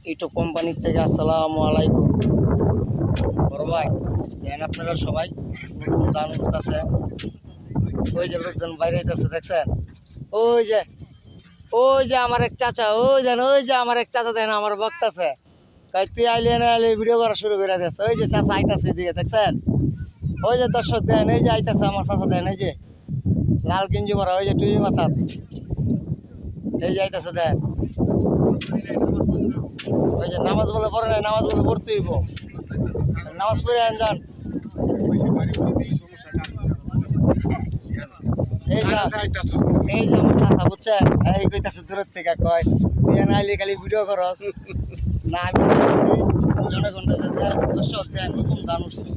YouTube কোম্পানির থেকে আসসালামু আলাইকুম। বড় ভাই দেন আপনারা সবাই নতুন ধান উঠতেছে। ওই যে লোকজন বাইরে হইতেছে দেখছেন, ওই যে আমার এক চাচা, ওই যে আমার এক চাচা দেন আমার বক্তাছে, তুই আইলে না আইলে ভিডিও করা শুরু করে দিয়েছে। ওই যে চাচা আইতাছে এদিকে দেখছেন, ওই যে দর্শক দেন, এই যে আইতাছে আমার চাচা দেন, এই যে লাল গেঞ্জি পরা, ওই যে টুপি মাথার, এই যে আইতাছে দেন। ওই যে নামাজ বলে পড়ে নাই, নামাজ বলে পড়তে হইব, নামাজ পড়ে আন যান। এই যে আমার চাচা বুঝছেন, এই কইতাছে দূরের থেকে কয় তুই নাইলে খালি ভিডিও করস না। আমি জনগণটা দর্শক দেন নতুন ধান উঠছে।